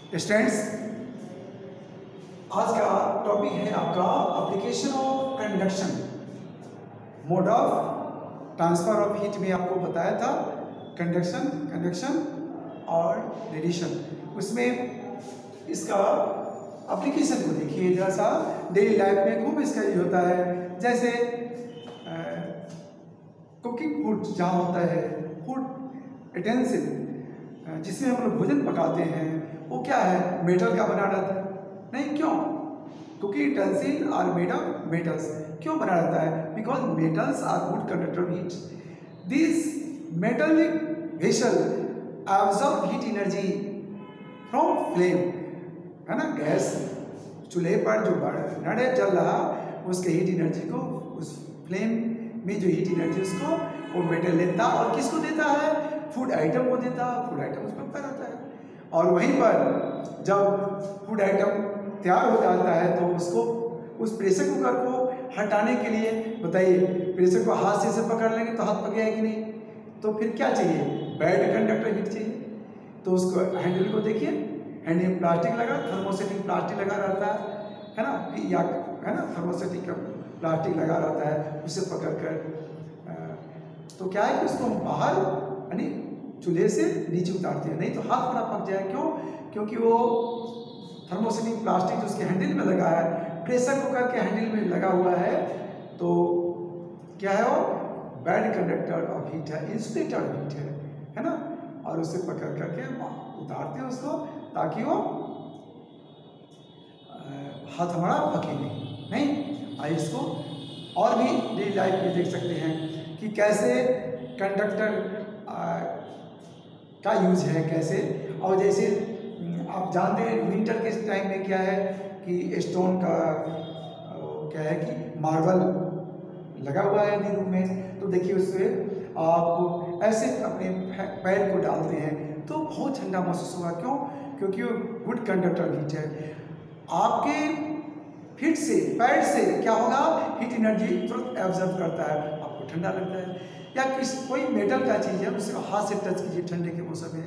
Students, आज का topic है आपका application of conduction, mode of transfer of heat में आपको बताया था कंडक्शन और रेडिएशन। उसमें इसका एप्लीकेशन को देखिए जरा सा। डेली लाइफ में खूब इसका यूज होता है, जैसे कुकिंग फूड जहाँ होता है, फूड यूटेंसिल जिसमें हम लोग भोजन पकाते हैं, वो क्या है, मेटल का बना रहता है। नहीं, क्यों? Cooking utensil are made of metals. क्यों बना रहता है? Because metals are good conductor of heat. This metallic vessel absorb heat energy from flame, है ना। गैस चूल्हे पर जो नड़े जल रहा, उसके हीट एनर्जी को, उस फ्लेम में जो हीट एनर्जी उसको वो मेटल लेता और किसको देता है? फूड आइटम को देता। फूड आइटम उसमें पकता रहता है और वहीं पर जब फूड आइटम तैयार हो जाता है तो उसको, उस प्रेशर कुकर को हटाने के लिए, बताइए, प्रेशर को हाथ से पकड़ लेंगे तो हाथ पकेगा कि नहीं? तो फिर क्या चाहिए? बैड कंडक्टर हीट चाहिए। तो उसको हैंडल को देखिए, हैंडल प्लास्टिक लगा, थर्मोसेटिक प्लास्टिक लगा रहता है ना, या है ना, थर्मोसेटिक का प्लास्टिक लगा रहता है, उसे पकड़ कर तो क्या है कि उसको हम बाहर यानी चूल्हे से नीचे उतारते हैं, नहीं तो हाथ बड़ा पक जाए। क्यों? क्योंकि वो थर्मोसेटिक प्लास्टिक जो उसके हैंडल में लगा है, प्रेशर कुकर के हैंडल में लगा हुआ है, तो क्या है वो? बैड कंडक्टर ऑफ हीट है, इंसुलेटर हीट है ना। और उसे पकड़ करके उतारते हैं उसको, ताकि वो हाथ हमारा पके नहीं। आइए इसको और भी डेली लाइफ में देख सकते हैं कि कैसे कंडक्टर का यूज है, कैसे। और जैसे आप जानते हैं विंटर के टाइम में क्या है कि स्टोन का क्या है कि मार्बल लगा हुआ है यदि रूम में, तो देखिए उससे आप ऐसे अपने पैर को डालते हैं तो बहुत ठंडा महसूस होगा। क्यों? क्योंकि वो गुड कंडक्टर हीट है। आपके फीट से, पैर से क्या होगा? हीट एनर्जी तुरंत एब्जॉर्ब करता है, आपको ठंडा लगता है। या कोई मेटल का चीज़ है, उसे हाथ से टच कीजिए ठंडे के मौसम में,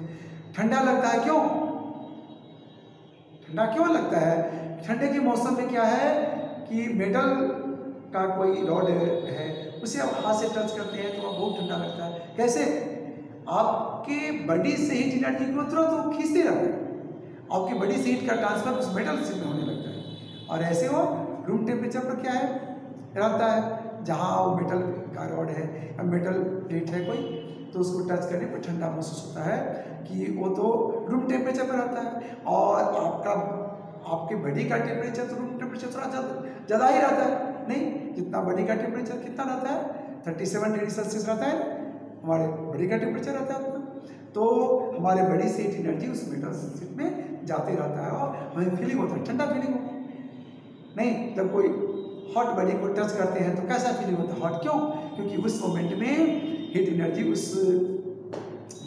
ठंडा लगता है। क्यों ठंडा क्यों लगता है? ठंडे के मौसम में क्या है कि मेटल का कोई रॉड है, उसे आप हाथ से टच करते हैं तो बहुत ठंडा लगता है। कैसे? आपके बॉडी से हीट एनर्जी को तुरंत वो खींचते रहते हैं, आपकी बॉडी से हीट का ट्रांसफर उस मेटल से होने लगता है। और ऐसे वो रूम टेम्परेचर पर क्या है रहता है, जहाँ वो मेटल का रॉड है या मेटल प्लेट है कोई, तो उसको टच करने पर ठंडा महसूस होता है कि वो तो रूम टेम्परेचर पर रहता है। और आपके बॉडी का टेम्परेचर तो रूम टेम्परेचर थोड़ा ज़्यादा ही रहता है। नहीं, जितना बॉडी का टेम्परेचर कितना रहता है? 37 डिग्री सेल्सियस रहता है, हमारे बॉडी का टेम्परेचर रहता है उतना। तो हमारे बॉडी से हीट एनर्जी उस मेटल स्थिति में जाते रहता है और हमें फीलिंग होता है, ठंडा फीलिंग होता है। नहीं, जब कोई हॉट बॉडी को टच करते हैं तो कैसा फीलिंग होता है? हॉट। क्यों? क्योंकि उस मोमेंट में हीट एनर्जी उस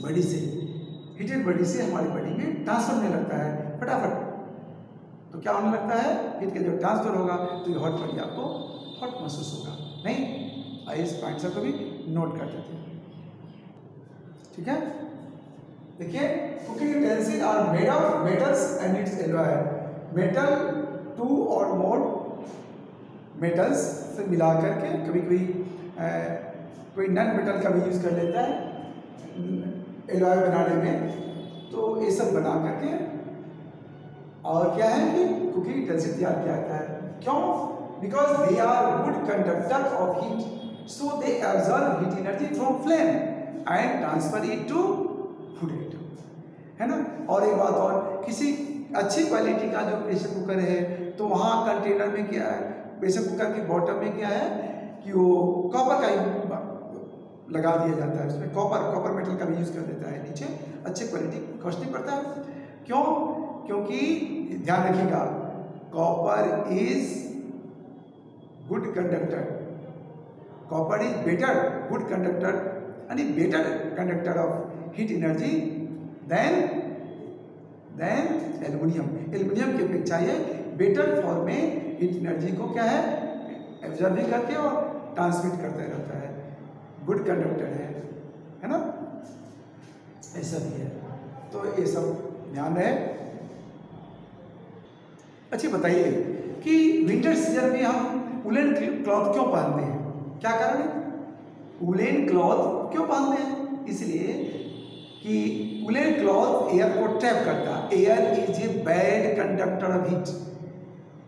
बॉडी से, हीटेड बॉडी से हमारी बॉडी में ट्रांसफर होने लगता है फटाफट। तो क्या होने लगता है? हीट का जब ट्रांसफर होगा तो ये हॉट बॉडी आपको हॉट महसूस होगा। नहीं, आइए इस पॉइंट को भी नोट कर देते हैं, ठीक है। देखिए, cooking utensil are made of metals and its alloy. Metal, two or more metals से मिला करके, कभी कभी कोई नॉन मेटल का भी यूज कर लेता है एलॉय बनाने में, तो ये सब बना करके और क्या है कि कुकिंग यूटेंसिल तैयार किया जाता है। क्यों? Because they are good conductor of heat, so they absorb heat energy from flame and transfer it to food item, है ना। और एक बात और, किसी अच्छी क्वालिटी का जो प्रेशर कुकर है तो वहाँ कंटेनर में क्या है, प्रेशर कुकर के बॉटम में क्या है कि वो कॉपर का ही लगा दिया जाता है, उसमें कॉपर मेटल का भी यूज़ कर देता है नीचे। अच्छी क्वालिटी कॉस्टली पड़ता है। क्यों? क्योंकि ध्यान रखिएगा, copper is good conductor, copper is better good conductor यानी better conductor of heat energy than aluminium. Aluminium की अपेक्षा ये बेटर फॉर्म में हीट एनर्जी को क्या है, एब्जॉर्ब भी करके और ट्रांसमिट करता रहता है, गुड कंडक्टर है ना। ऐसा भी है, तो ये सब ध्यान रहे। अच्छा बताइए कि विंटर सीजन में हम वुलन क्लॉथ क्यों पहनते हैं? क्या कारण है? वुलन क्लॉथ क्यों पहनते हैं? इसलिए कि वुलन क्लॉथ एयर को ट्रैप करता है। Air is a bad conductor of heat.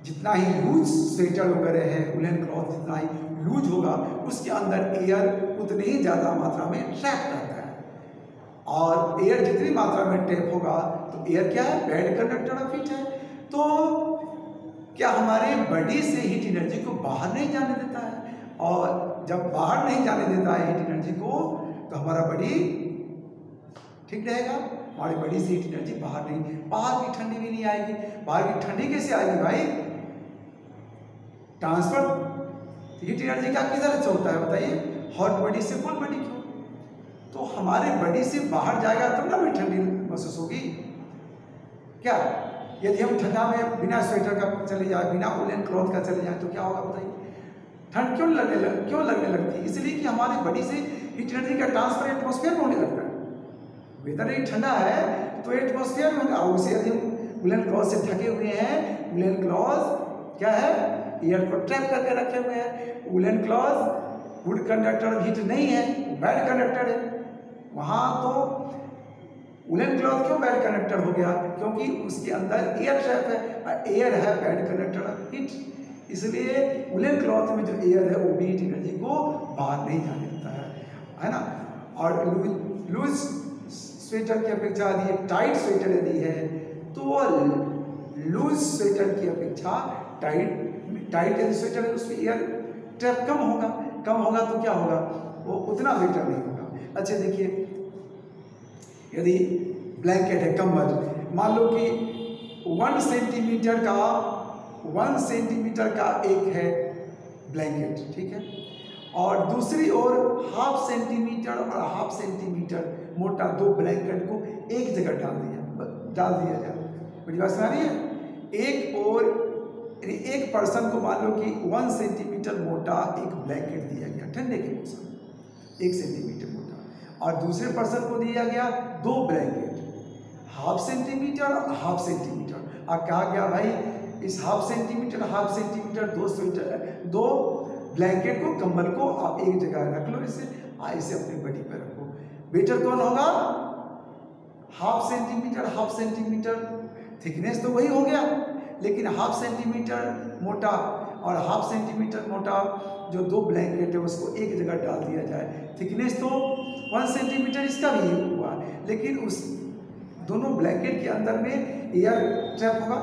जितना ही लूज स्वेटर वगैरह है, वुलन क्लॉथ जितना ही लूज होगा उसके अंदर एयर उतनी ही ज़्यादा मात्रा में ट्रैप करता है, और एयर जितनी मात्रा में ट्रैप होगा तो एयर क्या है? बैड कंडक्टर ऑफ हीट है। तो क्या हमारे बॉडी से हीट एनर्जी को बाहर नहीं जाने देता है, और जब बाहर नहीं जाने देता है हीट एनर्जी को तो हमारा बॉडी ठीक रहेगा। हमारी बॉडी से हीट एनर्जी बाहर की ठंडी भी नहीं आएगी। बाहर की ठंडी कैसे आएगी भाई? ट्रांसफर हीट एनर्जी का किधर से होता है बताइए? हॉट बॉडी से कोल्ड बॉडी को। तो हमारे बॉडी से बाहर जाएगा तब ना हमें ठंडी महसूस होगी क्या? यदि हम ठंडा में बिना स्वेटर का चले जाए, बिना वुलन क्लॉथ का चले जाए तो क्या होगा बताइए? ठंड क्यों लगने लगती है? इसलिए कि हमारे बॉडी से हीट एनर्जी का ट्रांसफर एटमॉस्फेयर में होने लगता है। वेदर ही ठंडा है तो एटमॉस्फेयर में होगा। उसे यदि हम वुलन क्लॉथ से ढके हुए हैं, वुलन क्लॉथ क्या है? एयर को ट्रैप करके रखे हुए हैं। Woollen cloth good conductor heat नहीं है, बैड कंडक्टर है। वहाँ तो वुलन क्लॉथ क्यों बैड कंडक्टर हो गया? क्योंकि उसके अंदर एयर ट्रैप है, एयर है बैड कंडक्टर ऑफ हीट। इसलिए वुलन क्लॉथ में जो एयर है वो भी हीट एनर्जी को बाहर नहीं जाने देता है ना। और लूज स्वेटर की अपेक्षा यदि टाइट स्वेटर यदि है तो वो लूज स्वेटर की अपेक्षा टाइट यदि स्वेटर है उसमें एयर ट्रैप कम होगा तो क्या होगा? वो उतना बेटर नहीं होगा। अच्छा देखिए, यदि ब्लैंकेट है, कंबल, मान लो कि 1 सेंटीमीटर का एक है ब्लैंकेट, ठीक है, और दूसरी ओर 1/2 सेंटीमीटर और 1/2 सेंटीमीटर मोटा 2 ब्लैंकेट को एक जगह डाल दिया जाए। मेरी बात समझ रही है? एक पर्सन को मान लो कि 1 सेंटीमीटर मोटा एक ब्लैंकेट दिया गया ठंडे के मौसम में, 1 सेंटीमीटर मोटा, और दूसरे पर्सन को दिया गया 2 ब्लैंकेट 1/2 सेंटीमीटर और 1/2 सेंटीमीटर, और कहा गया भाई इस 1/2 सेंटीमीटर 2 ब्लैंकेट को, कंबल को आप एक जगह रख लो, इसे अपने बॉडी पर रखो। बेटर कौन होगा? 1/2 सेंटीमीटर थिकनेस तो वही हो गया, लेकिन 1/2 सेंटीमीटर मोटा और 1/2 सेंटीमीटर मोटा जो 2 ब्लैंकेट है उसको एक जगह डाल दिया जाए, थिकनेस तो 1 सेंटीमीटर इसका भी हुआ, लेकिन उस दोनों ब्लैंकेट के अंदर में एयर ट्रैप होगा,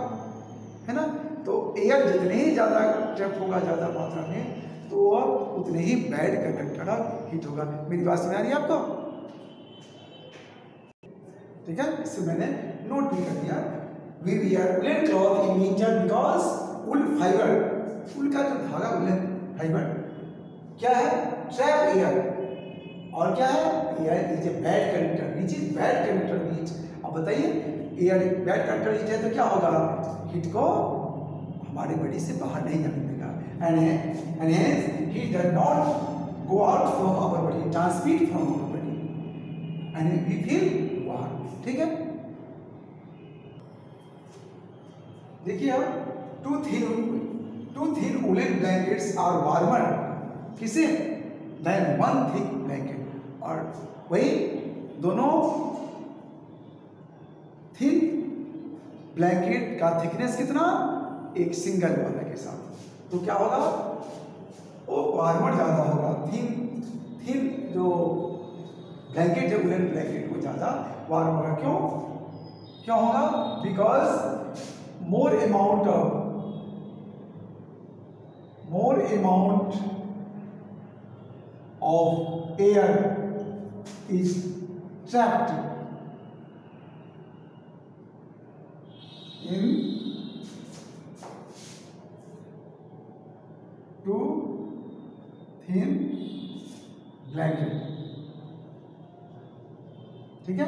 है ना। तो एयर जितने ही ज़्यादा ट्रैप होगा ज़्यादा मात्रा में तो वह उतने ही बैड कंडक्टर हीट होगा। मेरी बात समझ आ रही है आपको? ठीक है, इससे मैंने नोट भी कर दिया। We wear woolen cloth in winter because wool fiber, wool का जो धागा वुलन फाइबर क्या है? ट्रैप एयर, और क्या है? Air is a bad conductor, which is bad conductor heat. अब बताइए, एयर बैड कंडक्टर हीट है तो क्या होगा? हीट को हमारे बॉडी से बाहर नहीं जाने देगा, and hence heat does not go out from our body, transmit from our body, and we feel warm। ठीक है, देखिए अब two thin woollen blankets are warmer किसे? Than 1 thick blanket. और वही दोनों थिन ब्लैंकेट का थिकनेस कितना? एक सिंगल वाला के साथ, तो क्या होगा? वो वार्मर ज़्यादा होगा। थिन जो ब्लैंकेट है वुलन ब्लैंकेट वो ज़्यादा वार्म होगा। क्यों होगा? Because more amount of air is trapped in too thin blanket। ठीक है,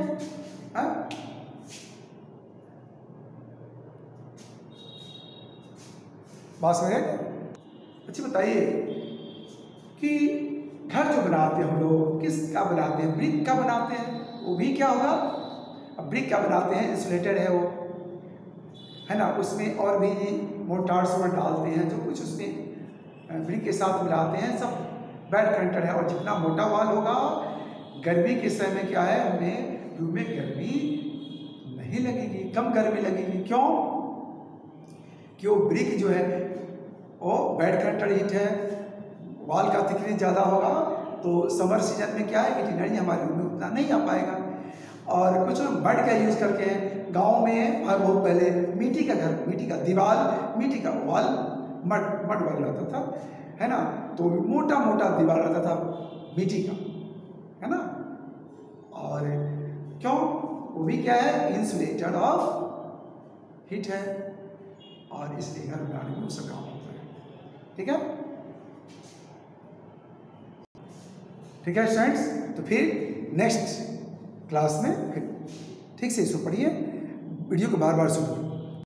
बात समझ आए? अच्छा बताइए कि घर जो बनाते हैं हम लोग किसका बनाते हैं? ब्रिक का बनाते हैं। वो भी क्या होगा? अब ब्रिक का बनाते हैं, इंसुलेटेड है वो, है ना, उसमें और भी मोटार सोटार डालते हैं, जो कुछ उसमें ब्रिक के साथ मिलाते हैं, सब बैड कंटेंट है। और जितना मोटा वाल होगा, गर्मी के समय में क्या है, हमें रूम में गर्मी नहीं लगेगी, कम गर्मी लगेगी। क्यों? कि वो ब्रिक जो है वो बैड कंटेंट हीट है, वाल का थिकनेस ज़्यादा होगा, तो समर सीजन में क्या है कि टिनरी हमारे रूम में उतना नहीं आ पाएगा। और कुछ लोग मड का यूज़ करके हैं। गांव में और बहुत पहले मिट्टी का घर, मिट्टी का दीवार, मिट्टी का वॉल, मड वाल रहता था, है ना, तो मोटा मोटा दीवार रहता था मिट्टी का, है ना। और क्यों? वो भी क्या है, इंसुलेटेड ऑफ हीट है, और इसलिए घर बनाने में उसका काम होता है। ठीक है, ठीक है स्टूडेंट्स। तो फिर नेक्स्ट क्लास में फिर ठीक से इसको पढ़िए, वीडियो को बार बार सुनिए।